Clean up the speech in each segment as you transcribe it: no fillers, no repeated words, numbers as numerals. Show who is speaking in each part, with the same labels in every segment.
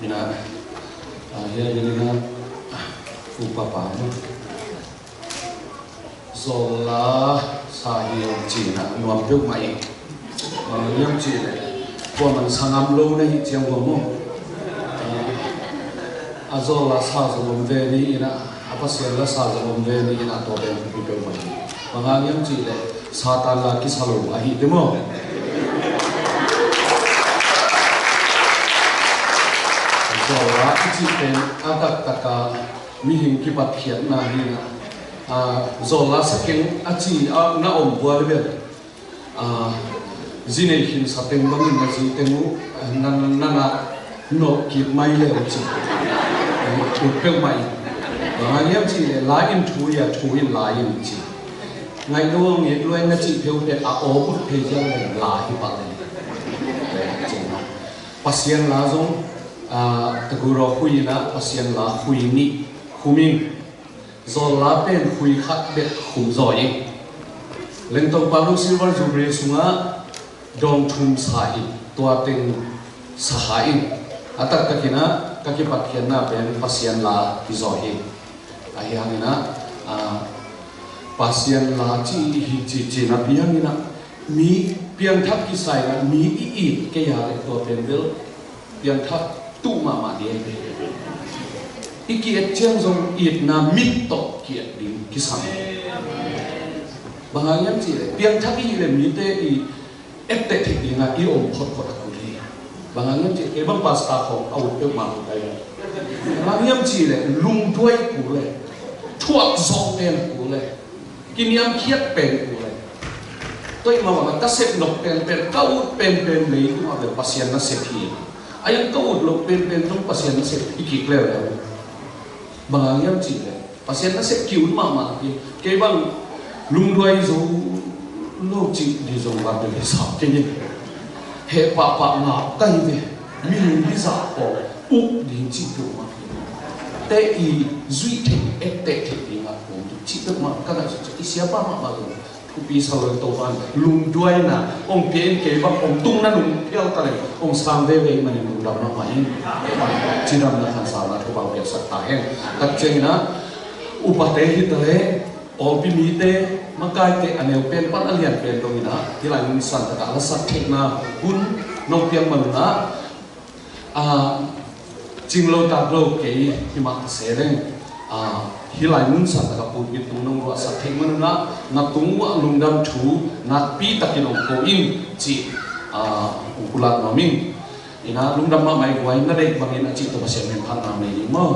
Speaker 1: ina ya yelina upapa zola sahi china nuam duk mai yam chi le ko man sangam lo nei chiang wo mo azola sa zom ve ni ina apasel la sa zom ve ni ina to ben pi pe mai mangang yam chi le satan la ki salo ahi demo zola chi pen atak taka mi hing ki pat khiat na hi na zola saking achi na om bua le zine hin sateng bangin na ji tengu nana no ki mai le chi tu pe mai yam chi le la in thu ya thu in la in chi ngai lo ngi lo na chi pheu te a o put phe jang le la hi pa le chi na pasien la zong taguro hui na pasien la hui ni khuming zola pen hui khat bet khum zoi lengtong palu silver jubilee sunga dong thum sai tua teng sahai atak takina kaki pathian na pen pasien la izoi ahi hangina pasien la chi hi chi na piangina mi piang thap ki sai na mi i ke ya le to pen vel piang thap tu ma de iki etcheng zong it na mit to ki ding ki sam bangayam chi le piang thap i le mi te i ette thik dinga i om khot khot ku ri bangayam chi ke bang pasta khom au pe ma ku dai bangayam chi le lung tuai ku le thuak zong pen ku le kiniam khiat pen ku le toi ma ma ta sep nok pen kau pen le tu ma be pasien na sep hi ayang kau lok pen tong pasien na sep iki kle le bangayam chi le pasien na sep kiun ma ki ke bang lung tuai zo lo chi di zong ba de sa ke ni he pa na kai ve mi ni za ko u di chi tu ma te i zui te ette te dinga ko chi tu ma ka na chi sia pa ma lo tu pi sa lo to ban lung duai na ong pen ke ba ong tung na lung piao ta le ong sang ve ve ma ni lung da ma ma yin chi ram na khan sa na tu ba pe sa ta hen ka cheng na upate hi ta le ol pi mi te makai te anel pen pan alian pen dong ina tilai min san ta la sa thek na hun no piang man na jing lo ta lo ke hi ma se le hilai mun sa ta pu bi tung nong wa sa thek man na tung wa lung dam thu na pi takin ong ko in chi ukulat no min ina lung dam ma mai wai na dei bangin a chi to ba se men phan na mai ni mo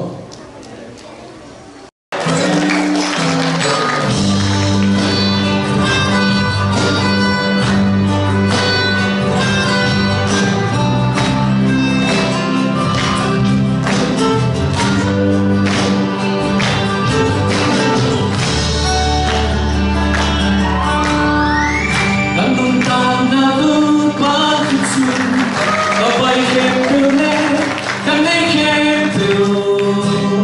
Speaker 2: Nobody came to me, and they came to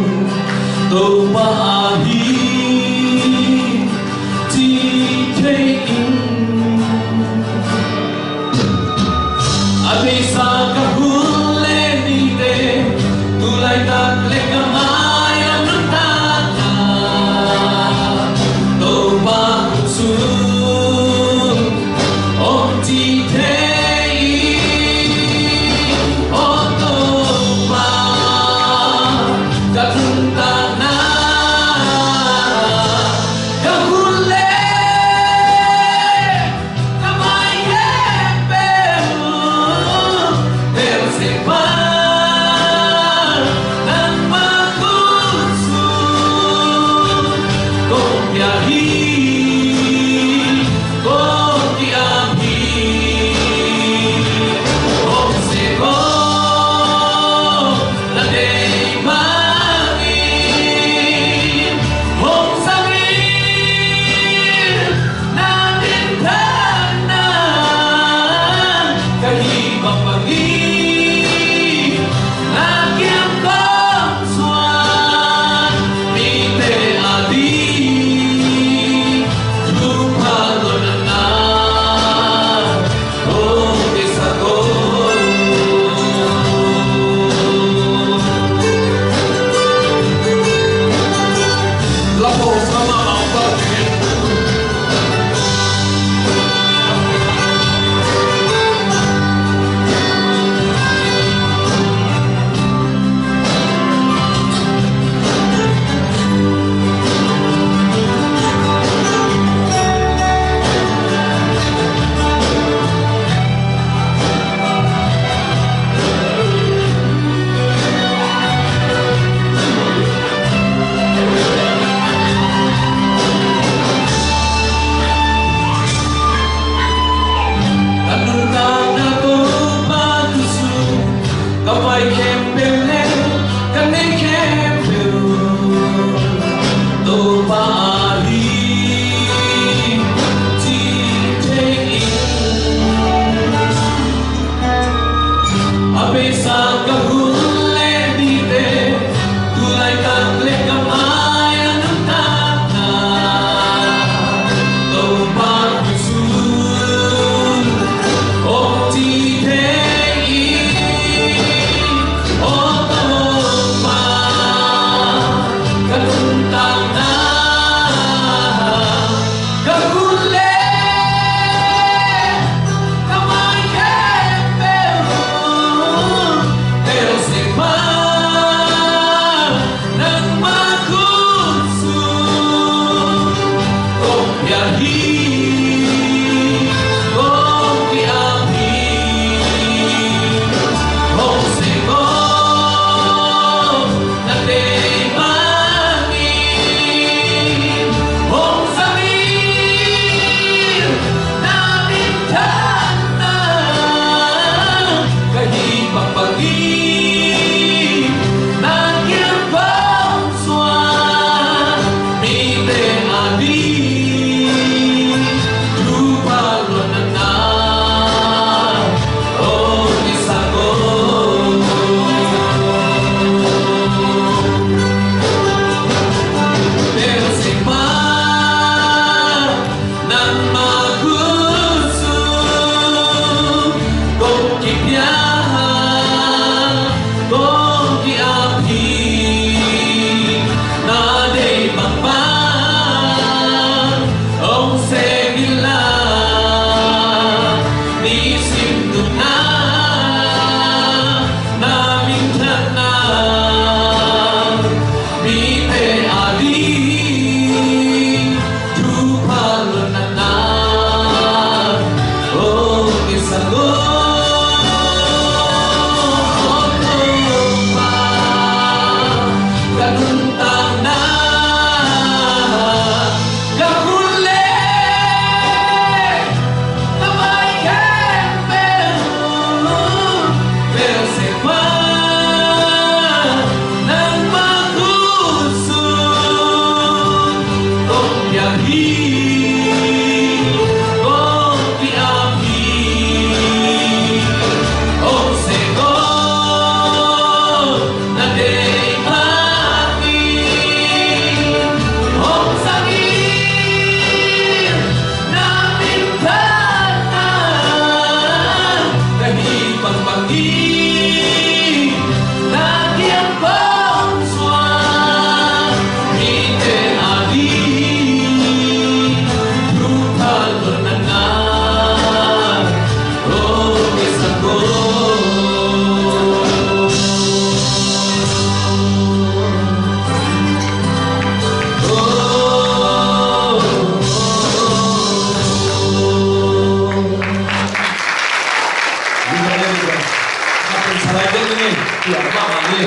Speaker 1: bài dân đi hiểu mà đi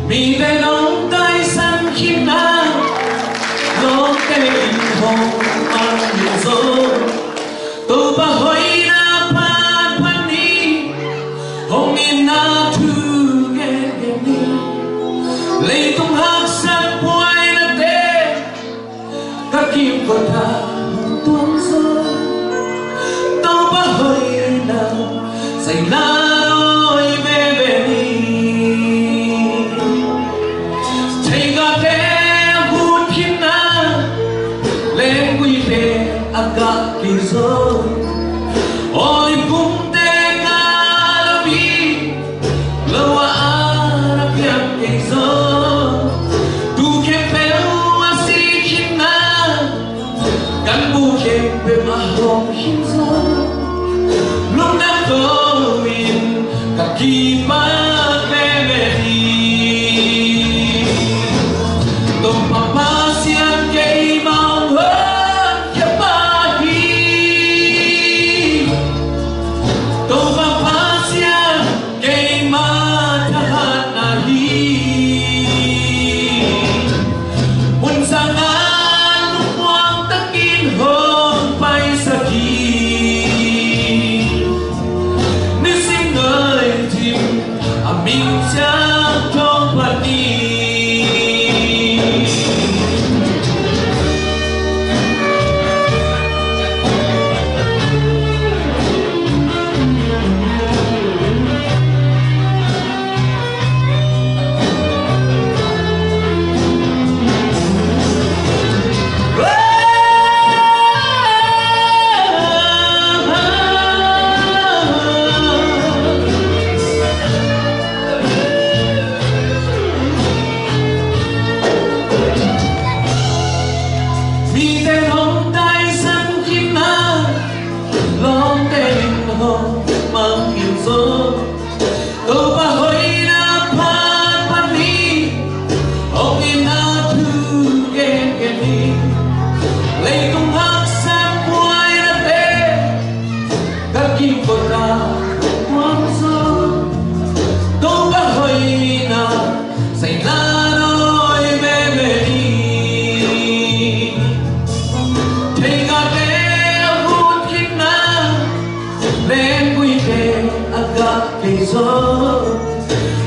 Speaker 2: mi về nông tay xanh khi nào nông tay in hồng mang nhiều dấu tu ba hoi na pan pan ni hồng in na thu nghe nghe ni lấy tung hắc sắc quay na te các kim con ta tuôn rơi tu ba hoi na say na agak kizo Oli punte kalabi Lawa arap yang kizo Tu kempel wasikin na Kan bu kempel mahong hinzo Lung na gawin kakipag memedi Tung papasyan kay mawag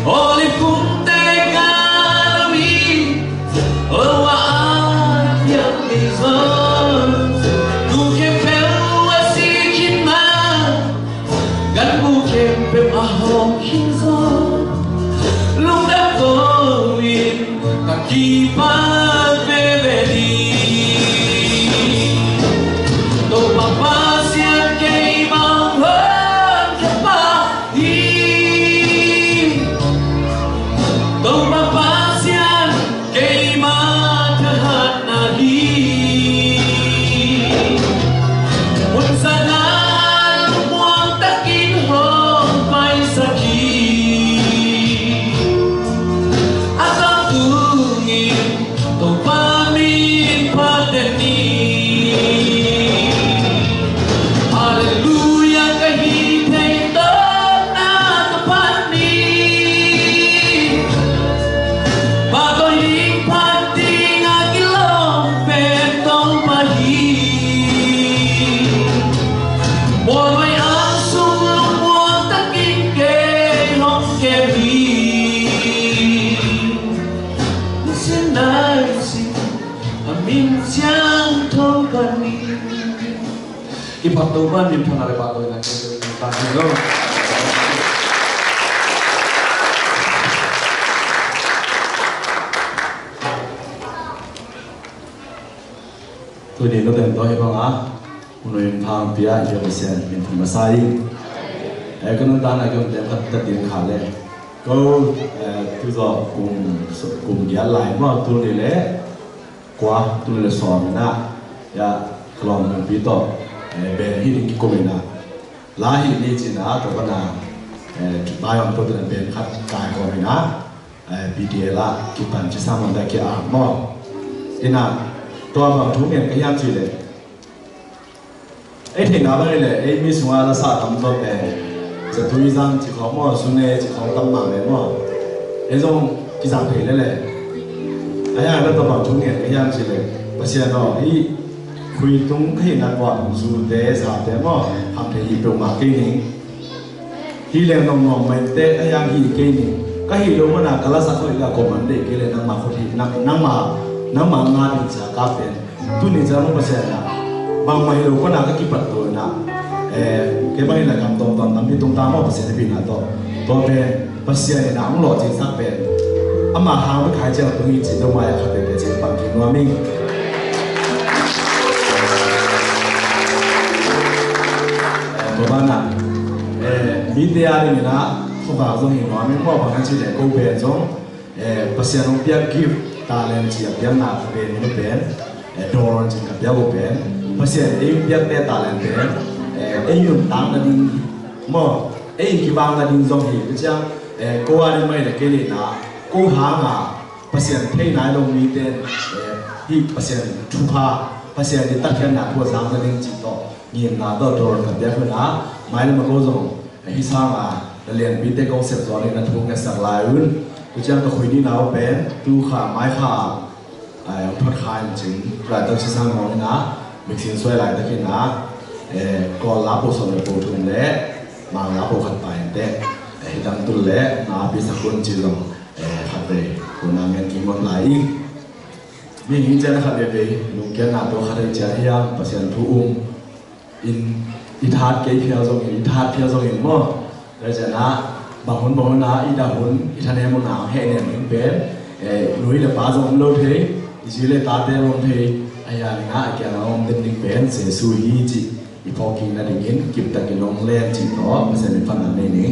Speaker 2: Oli punte kalabi Lawa arap yang kizo Tu kempel wasikin na Kan bu kempel ahong hinzo Lung na gawin kakipag memedi Tu papasyan kay mawag kapahi Papasyan kay matahat nahi Unsa na lumuang takin hong may sakit At ang tungin to pamin padani Hallelujah kahit na ito nakapani Bagoy pati nga ilong petong pahi Monoy ang sulong mo taking kay hong kebi Sinaysi amin siyang tokani Ipatuban yung panaribagoy na kayo
Speaker 3: tôi đến nó đến tôi bằng á, người em tham bia giờ bây giờ mình thầm sai, cái nó ta này cái mình thật thật tiền khá lệ, câu tôi giờ cùng giá lại mà tôi này lẽ quá tôi này sò mình na, ya kalau mình biết to, về hi đi của mình na, lá hi đi chỉ na tôi vẫn na, bayam tu dengan ben kat kai ko mina BDA la kipan cisa manda ki mo ina tua bang thu ngen kayam chi le ai thing na ba le ai mi sunga la sa tam to peจะทุยจังจีของมั่วสุนัยจีของตั้มมาเลยมั่วไอ้ตรงกิจการเพลเลยแหละไอ้ยังก็ตัวแบบทุกเนี่ยไอ้ยังสิเลยภาษาเนาะไอ้คุยตรงที่นักว่าสุดเดชาแต่มั่วทำเพลงตรงมาเก่งนี่ที่เลี้ยงน้องๆไม่เตะไอ้ยังที่เก่งนี่ก็ที่รู้ว่านักกษัตริย์เขาอีกคนมันเด็กเลยนั่งมาคนที่นั่งมางานอิจฉากับเป็นตุนิจามุภาษาเนี่ยบางไม่รู้ก็นักก็คิดปัดตัวนะkebang ina kam tom tom tapi tung tamo pasien pin na to be pasien ina ang lo jin sak ben ama hang ba khai jang tung i chi do ma ya khat de chi pang ki no ming to ba na mi de ya ni na kho ba zo hi no ming mo ba kan chi de ko be jong pasien ong pia give talent chi ya pian na be ni ben doron chi ka pia go ben pasien e pia te talent ben ai dùng tăng là đi mà ai cái bang là đi giống gì cái chứ cô anh mới là cái gì đó cô hàng à pasien thấy nãy đồng ý tên hi pasien thu pha pasien đi tất cả nạp của sáng là đi chỉ to nhìn là đó rồi cảm giác hơn á mai là mà cô dùng hi sang à là liền biết tên concept rồi nên là thu nghe sạc lại luôn cái chứ cái khối đi nào bé tu khả mai khả thoát khai chính là tôi sẽ sang món ná mình xin xoay lại tất cả ná còn lá bộ sồn bộ thùng lẽ mà lá bộ khát bài thế đang tu lẽ na bị sắc quân chỉ lòng khát về của nàng nghe kinh môn lại mình nghĩ chân khát về lúc kia na bộ khát về chơi hiang và xem thu in hạt cái phiêu giống in hạt phiêu giống in mò rồi giờ na bằng hôn na in đào hôn in thanh em môn nào hệ này mình bé núi là ba giống lâu thế dưới là ta tên ông thế ai à ngã cái nào ông tên định bé sẽ suy nghĩพอกินอะไรเงี้ยกินแต่กินลงเล่นจีบต่อไม่ใช่เป็นฟันอะไรนี่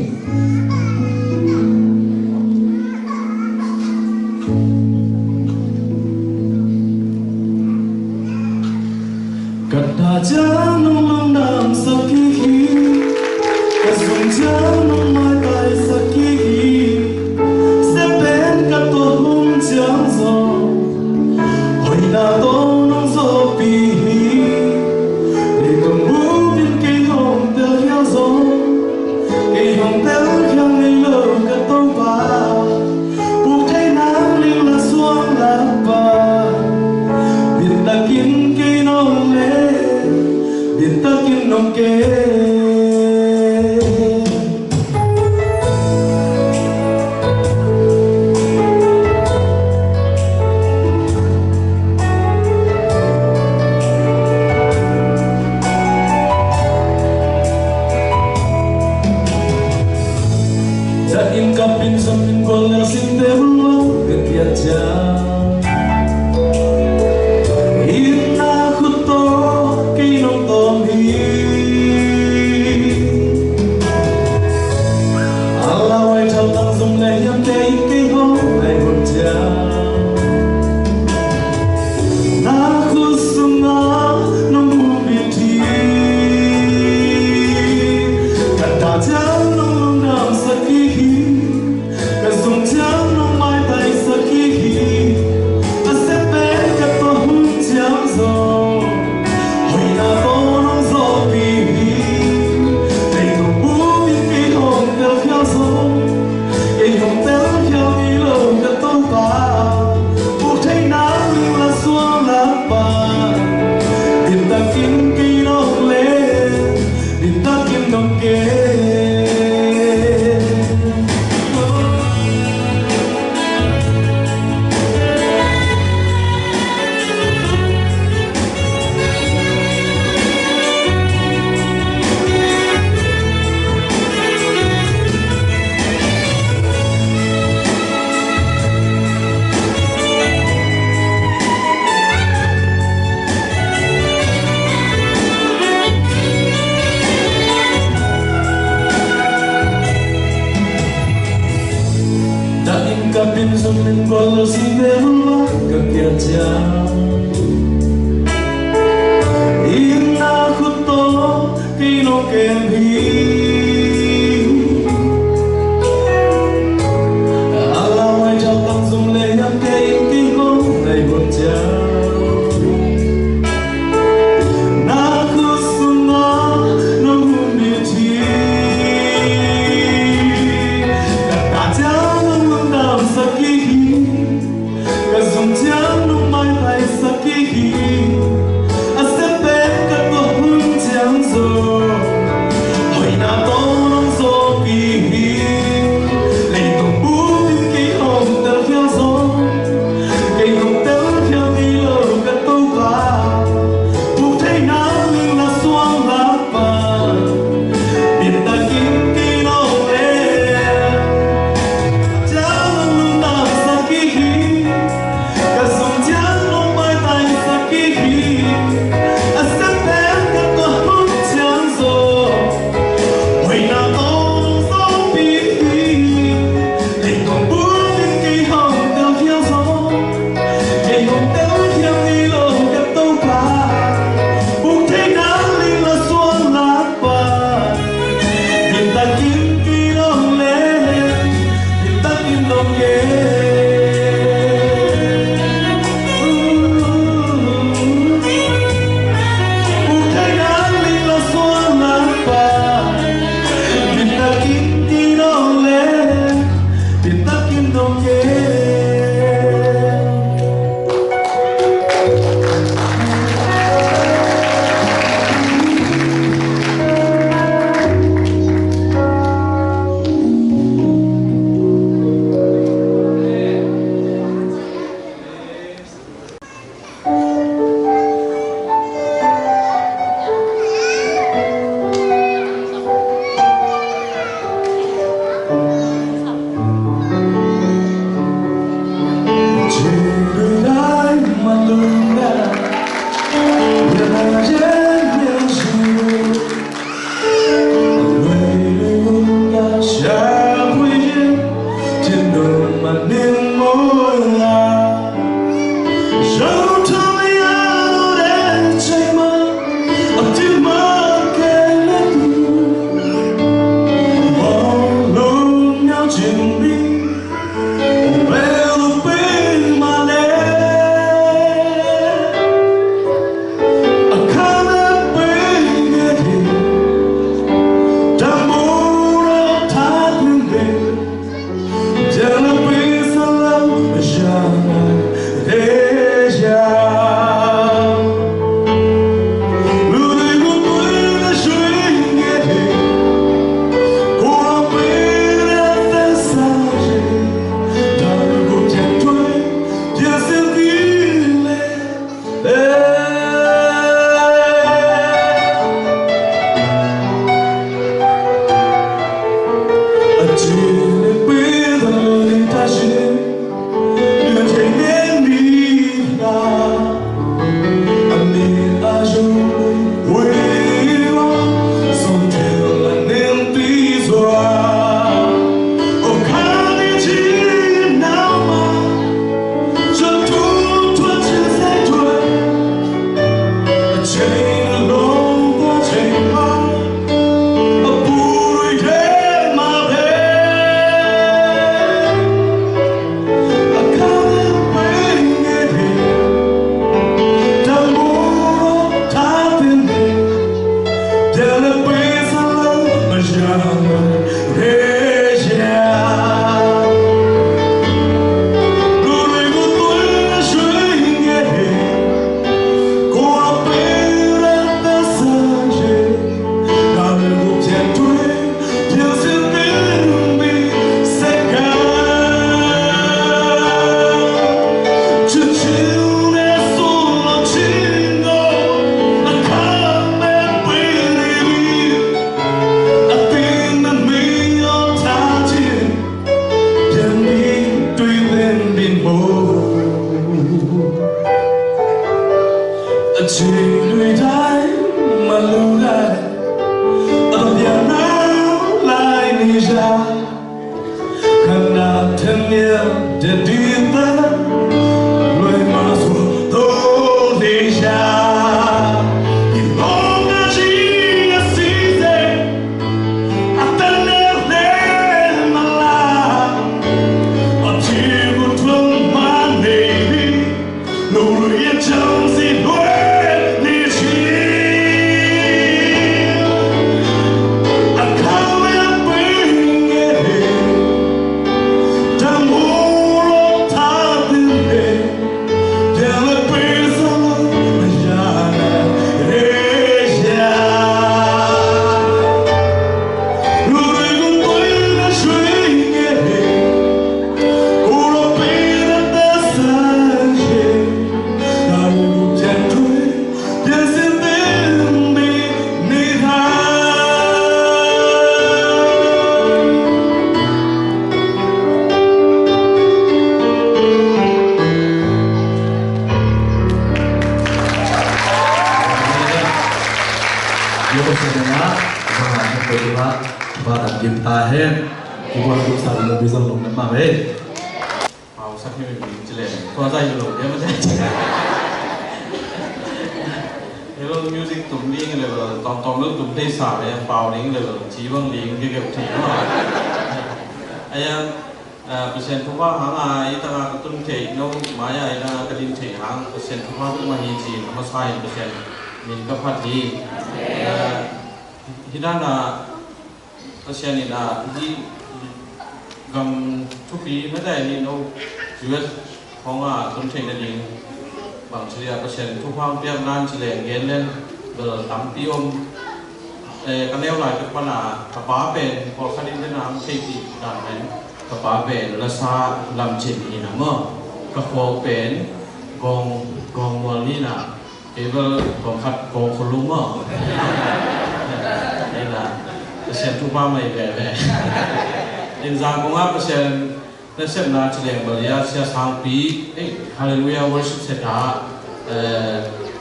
Speaker 3: กัดตาเจ้าน้องน้องดำสักกี่กระสุนเจ้าน้องไม่ตายสักกี่เส้นเป็นกับตัวหุ่นเจ้าโซ่หอยดาวโตน้องโซ่ปี
Speaker 2: Ayam
Speaker 4: persen tuwa hanga itanga katun thei no maya ina kadin thei hang persen tuwa ma hi ji ma sai persen min ka phati hidana persen ina hi gam thupi ma dai ni no US honga tun thei na ding bang chria persen tuwa piam nan chileng gen len bel tam piom kan neo lai ka pana ka pa pen ko khadin na nam thei ti dan penกระป๋าเป็นละซาลำจินอีนะมั้งกระโปงเป็นกองวอลลี่นะเอเวอร์ของขัดกองคนลุงมั้งนี่นะเปอร์เซ็นต์ทุกบ้านไม่แบ่อินซางกงอาเปอร์เซ็นต์ในเส้นนาเฉลี่ยบริยาเสียสามปีฮาเลลูยาเวอร์ชิปเซตา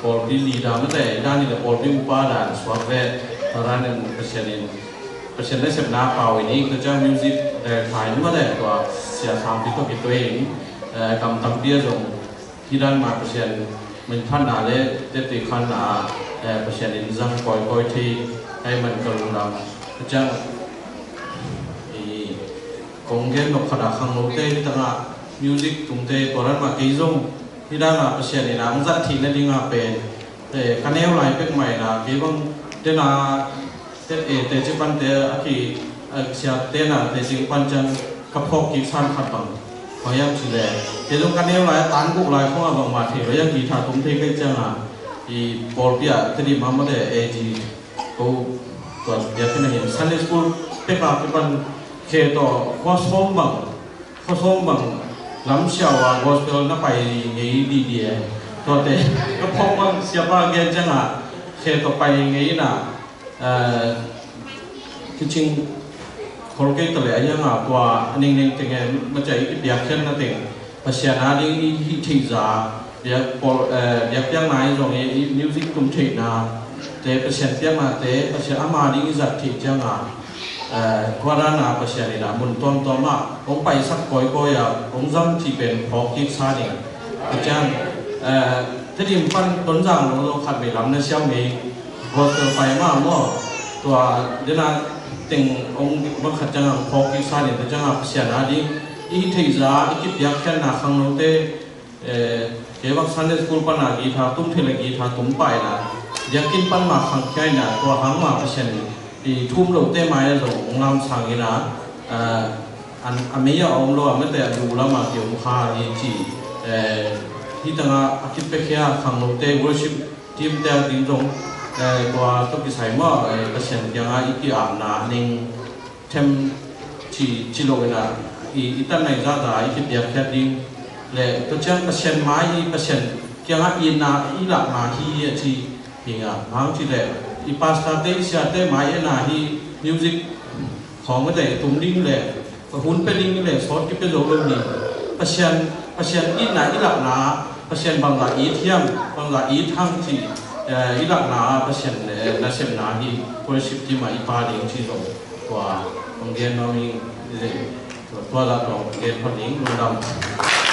Speaker 4: พอลปีลีดาไม่ได้ด้านนี้แต่พอลปีอุปาดานสวาเวตอนนั้นเปอร์เซ็นต์ในเส้นนาเปล่าอันนี้ก็จะมิวสิกถ่ายนู่นเลยตัวเสียทางพิตัวเองกำตั้งเบี้ยตรงที่ด้านมาเปอร์เซ็นต์มันพันหนาเลยเต็มตีขันหนาเปอร์เซ็นต์อินซังคอยที่ให้มันกระลุนก็จะกงเกมนกขนาดขังโลเต้ที่ตั้งมิวสิกตรงเต้ตัวนั้นมากี่ซงที่ด้านมาเปอร์เซ็นต์ในน้ำจัดทีนั่นเองเป็นคะแนนลายเป็นใหม่นะกี่บังเต้นาเต้จิปันเต้อคีเสียเต้น่ะเต้จิปันจันกับพกกีซันขัดบังพยายามสิแลเต้ต้องคะแนนลายตันกุลายของบางมาเทพยังกีทาตรงเทกันจังอ่ะอีบอลเปียเต้ดีมาเมื่อเดจีกูตัวเดียร์ที่นั่นเห็นซันเดย์สคูลเป๊ะกับปันเคต่อข้อส้มบังล้ำเชียวว่ากอสเปลน่ะไปไงดีตัวเต้กับพกบังเสียบ้าเกนจังอ่ะเคต่อไปไงน่ะที่จริงคนเก่งตัวเลยยังกว่านิ่งๆแต่ไงมันจะอีกแบบเช่นนั่นเองภาษาหน้าดิ้งที่ที่จะเดี๋ยวยังไงตรงนี้มิวสิกตุ้มเทน่ะแต่ภาษาเตี้ยมาแต่ภาษาอามาดิ้งจัดที่จังกว่าด้านหน้าภาษาเนี่ยนะมุนต้นมาผมไปสักก้อยอ่ะผมจำที่เป็นพอกิกซาเนี่ยจังที่ดิมปั้นต้นจังเราขัดไปลำในเชียงใหม่พอเจอไปมาเมื่อตัวเดี๋ยวนั้นติงองค์บังคับจังพอกิสาเนี่ยจังภาษาหน้าดิ้งอีที่จะอีกแบบแค่หน้าขังโน้ตเกี่ยวกับซันเดย์สคูลปัญหากีฬาตุ้มเทเลกีฬาตุ้มไปนะอยากกินปัญหาขังแค่น่ะตัวหางมาภาษาอีทุ่มโน้ตไม้เราองค์นำสั่งกินะอันไม่ยอมเราไม่แต่ดูแล้วมาเกี่ยวกับข้าที่ที่ตั้งอาคิดไปแค่ขังโน้ตวอร์ชิปทีมแต่ดิ้งตรงตัวตุกิสายมั่วเปอร์เซ็นต์ยังอีกอ่านนะนิ่งเทมที่โลกนะอีตั้งในจ้าได้อีกเดียบแค่ดิ้งเลยตัวเจ้าเปอร์เซ็นต์ไม้เปอร์เซ็นต์ยังอีน่ะอีหลักมาที่หิงบางทีเลยอีพาสต้าเตย์เสียเตย์ไม้น่ะที่มิวสิกของก็ได้ตุ้มดิ้งเลยหุ่นเป็นดิ้งเลยซอสที่เป็นโลกนี้เปอร์เซ็นต์อีน่ะอีหลักนะเปอร์เซ็นต์บางหลักอีเทียมบางหลักอีทั้งที่อีหลักนาเปอร์เซ็นต์น่าเชื่อนาที่บริษัทที่มาอีพาดิ้งที่ตรงว่าองค์เดียนน้องมีตัวละตรงเกณฑ์พอดิ้งรุ่นดำ